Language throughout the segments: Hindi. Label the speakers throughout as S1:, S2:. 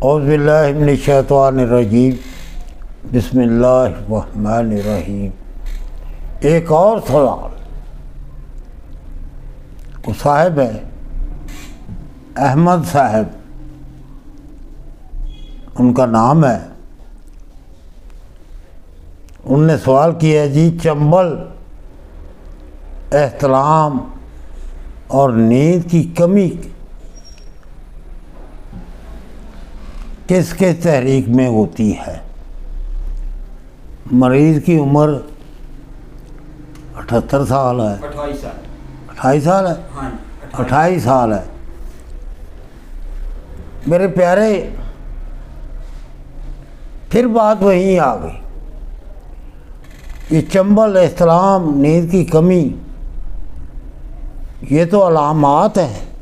S1: औज़ुबिल्लाहि मिनश्शैतानिर्रजीम बिस्मिल्लाहिर्रहमानिर्रहीम। एक और सवाल, वो साहब है अहमद साहब, उनका नाम है। उनने सवाल किया जी, चंबल, एहतराम और नींद की कमी किस किस तहरीक में होती है? मरीज़ की उम्र 78 साल है।
S2: 28 साल।
S1: 28 साल है।
S2: हाँ,
S1: 28 साल है। मेरे प्यारे, फिर बात वहीं आ गई। ये चंबल, एहतराम, नींद की कमी, ये तो अलामात हैं।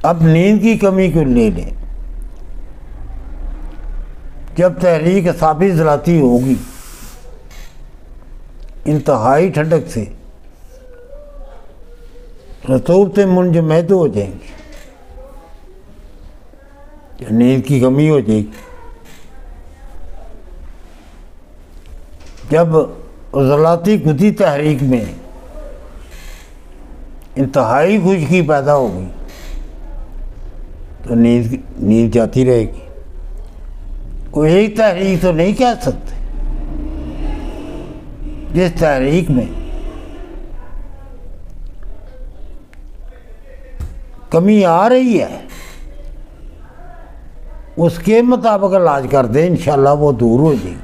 S1: अब नींद की कमी क्यों ले लें? जब तहरीक असाबी ज़लाती होगी, इंतहाई ठंडक से रतूबतें मुंजमद हो जाएंगी, नींद की कमी हो जाएगी। जब उज़लाती खुदी तहरीक में इंतहाई खुशकी पैदा होगी तो नींद जाती रहेगी। कोई एक तहरीक तो नहीं कह सकते। जिस तहरीक में कमी आ रही है उसके मुताबिक इलाज कर दें, इंशाल्लाह वो दूर हो जाएगी।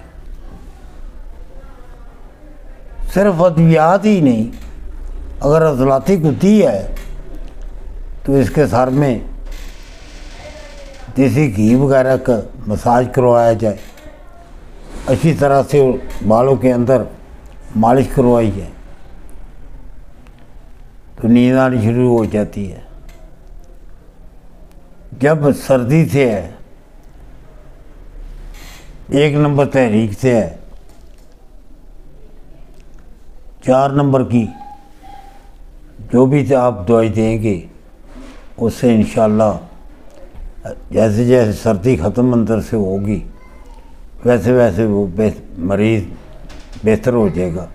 S1: सिर्फ अद्वियात ही नहीं, अगर अज़लाती गुत्थी है तो इसके सर में देसी घी वगैरह का मसाज करवाया जाए, अच्छी तरह से बालों के अंदर मालिश करवाई जाए तो नींद आनी शुरू हो जाती है। जब सर्दी से है, 1 नंबर तहरीक से है, 4 नंबर की जो भी आप दवाई देंगे उससे इंशाल्लाह जैसे जैसे सर्दी ख़त्म अंदर से होगी वैसे वैसे वो मरीज़ बेहतर हो जाएगा।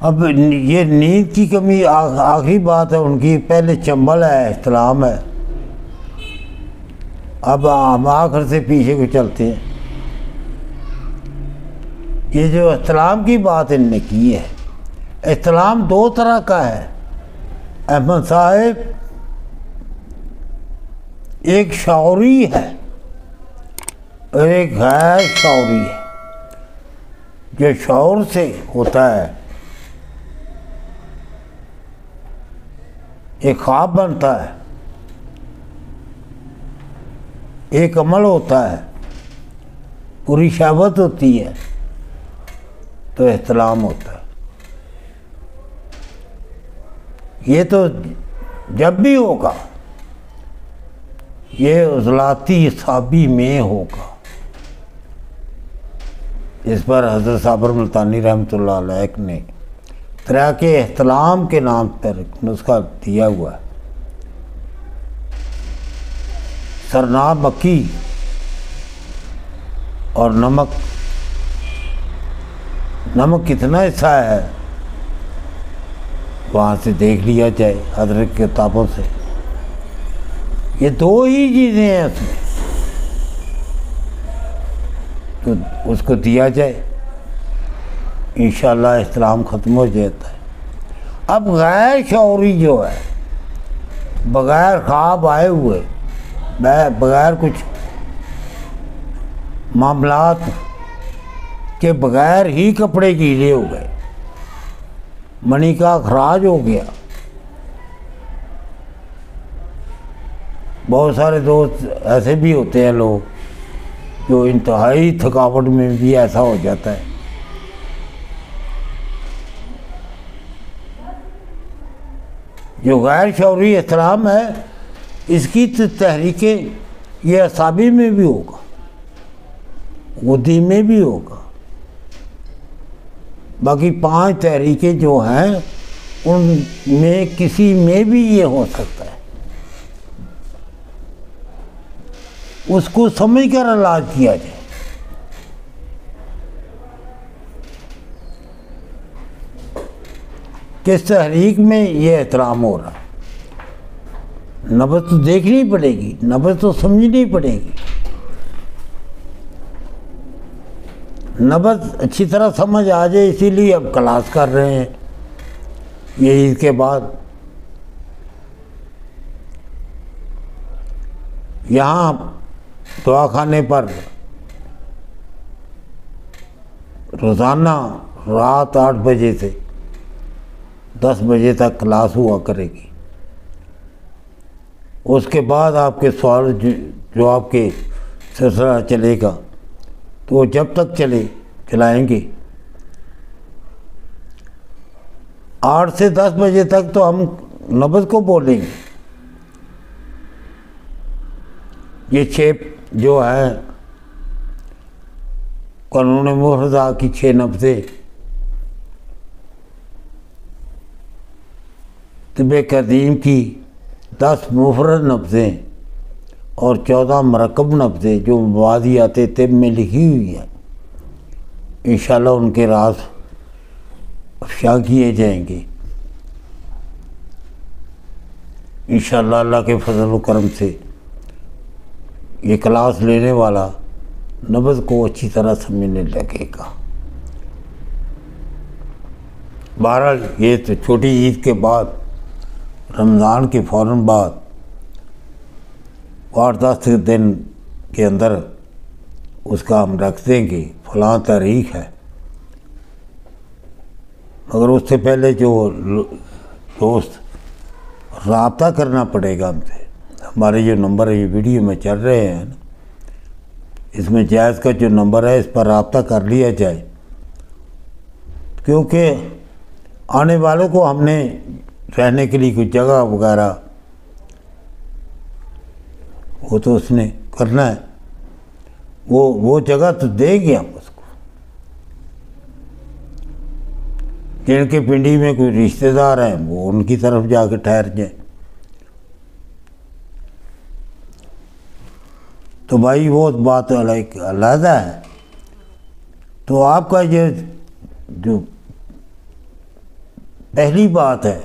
S1: अब ये नींद की कमी आखिरी बात है उनकी। पहले चंबल है, एहतराम है। अब हम आखिर से पीछे को चलते हैं। ये जो एहतराम की बात इनने की है, एहतराम 2 तरह का है अहमद साहब। एक शौरी है और एक गैर शौरी है। जो शौर से होता है, एक ख्वाब बनता है, एक अमल होता है, पूरी शहावत होती है, तो एहतराम होता है। ये तो जब भी होगा ये उज़लाती असाबी में होगा। इस पर हज़रत साबर मुल्तानी रहमतुल्लाह अलैह ने तराके एहतराम के नाम पर नुस्खा दिया हुआ है। सरनाब मक्की और नमक कितना हिस्सा है वहाँ से देख लिया जाए हज़रत की किताबों से। ये 2 ही चीज़ें हैं उसमें, तो उसको दिया जाए, इंशाल्लाह एहतराम ख़त्म हो जाता है। अब गैर शौरी जो है, बग़ैर ख्वाब आए हुए, बग़ैर कुछ मामलात के बग़ैर ही कपड़े गीले हो गए, मनी का अखराज हो गया। बहुत सारे दोस्त ऐसे भी होते हैं लोग जो इंतहाई थकावट में भी ऐसा हो जाता है। जो गैर शौरी एहतराम है, इसकी तहरीकें ये असाबी में भी होगा, गुद्दी में भी होगा। बाकी 5 तहरीकें जो हैं उनमें किसी में भी ये हो सकता है, उसको समझ कर इलाज किया जाए। किस तहरीक में ये एहतराम हो रहा है, नब्ज़ तो देखनी पड़ेगी, नब्ज़ तो समझनी पड़ेगी। नब्ज़ अच्छी तरह समझ आ जाए, इसीलिए अब क्लास कर रहे हैं। ये ईद के बाद यहाँ दवाखाने पर रोज़ाना रात 8 बजे से 10 बजे तक क्लास हुआ करेगी। उसके बाद आपके सवाल जो आपके सिलसिला चलेगा, तो जब तक चलाएंगे। 8 से 10 बजे तक तो हम नब्ज़ को बोलेंगे। ये 6 जो है कानून मुफ़रदा की 6 नब्ज़ें, तिब कदीम की 10 मुफरद नब्ज़ें और 14 मरकब नब्ज़ें जो मवादियात तिब में लिखी हुई है, इंशाअल्लाह उनके राज अफ़शा किए जाएंगे। इंशाअल्लाह अल्लाह के फजल व करम से ये क्लास लेने वाला नब्ज़ को अच्छी तरह समझने लगेगा। बहरहाल ये तो छोटी ईद के बाद, रमज़ान के फ़ौरन बाद 8-10 दिन के अंदर उसका हम रख देंगे, फ़लाँ तारीख़ है। मगर उससे पहले जो दोस्त राब्ता करना पड़ेगा हमसे, हमारे जो नंबर ये वीडियो में चल रहे हैं ना, इसमें जायज़ का जो नंबर है, इस पर राब्ता कर लिया जाए, क्योंकि आने वालों को हमने रहने के लिए कुछ जगह वगैरह वो तो उसने करना है, वो जगह तो देंगे हम उसको। जिनके पिंडी में कोई रिश्तेदार हैं वो उनकी तरफ जाकर ठहर जाए। तो भाई वो बात अलग है। तो आपका ये जो पहली बात है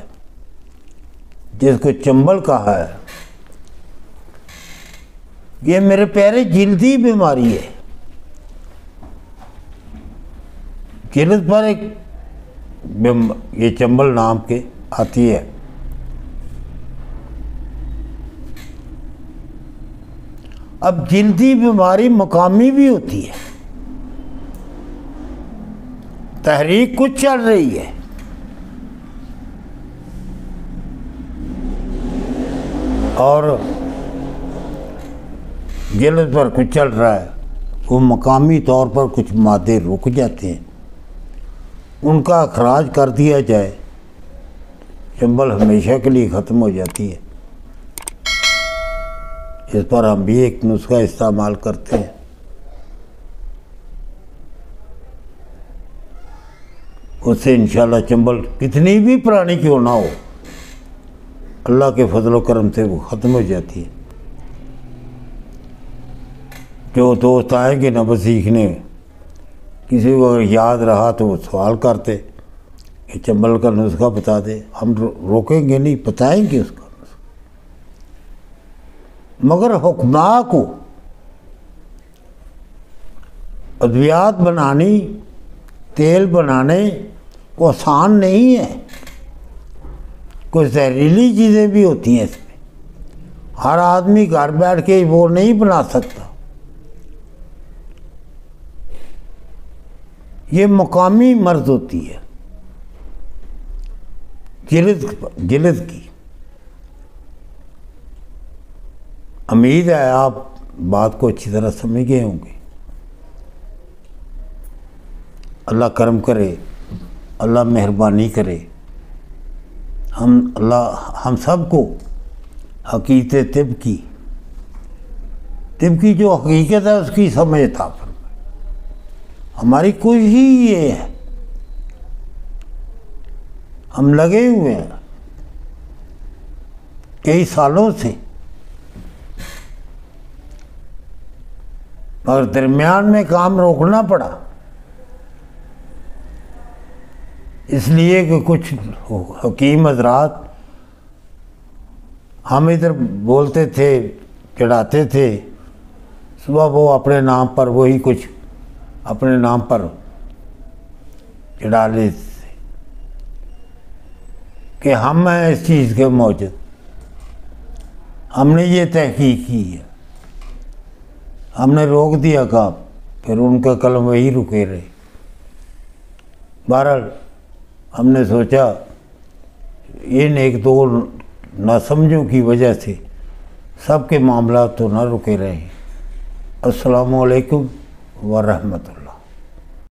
S1: जिसको चंबल कहा है, ये मेरे प्यारे जिल्दी बीमारी है। जिल्द पर एक ये चंबल नाम के आती है। अब जिल्दी बीमारी मकामी भी होती है, तहरीक कुछ चल रही है, और जिल्द पर कुछ चल रहा है, वो मकामी तौर पर कुछ मादे रुक जाते हैं, उनका अखराज कर दिया जाए, चंबल हमेशा के लिए ख़त्म हो जाती है। इस पर हम भी एक नुस्खा इस्तेमाल करते हैं। उससे इंशाल्लाह चंबल कितनी भी पुरानी क्यों ना हो, अल्लाह के फजल व करम से वो ख़त्म हो जाती है। जो दोस्त आएंगे नब्ज़ सीखने, किसी को याद रहा तो वो सवाल करते कि चंबल का नुस्खा बता दे, हम रोकेंगे नहीं, बताएंगे उसका नुस्खा। मगर हुक्मा को अद्वियात बनानी, तेल बनाने को आसान नहीं है। कुछ जहरीली चीज़ें भी होती हैं इसमें, हर आदमी घर बैठ के वो नहीं बना सकता। ये मकामी मर्ज होती है जिल्द की। उम्मीद है आप बात को अच्छी तरह समझ गए होंगे। अल्लाह करम करे, अल्लाह मेहरबानी करे, हम सबको हकीकत तिब की जो हकीकत है उसकी समझ था। हमारी कोशिश ही ये है हम लगे हुए हैं कई सालों से, मगर दरमियान में काम रोकना पड़ा, इसलिए कि कुछ हकीम हजरात हम इधर बोलते थे, चढ़ाते थे, सुबह वो अपने नाम पर वही कुछ अपने नाम पर चढ़ा लेते थे कि हम हैं इस चीज़ के मौजूद, हमने ये तहकीक की है, हमने रोक दिया काम, फिर उनका कलम वही रुके रहे। बहरहाल हमने सोचा इन एक दो नासमझों की वजह से सबके मामला तो ना रुके रहे। अस्सलामु अलैकुम व रहमतुल्लाह।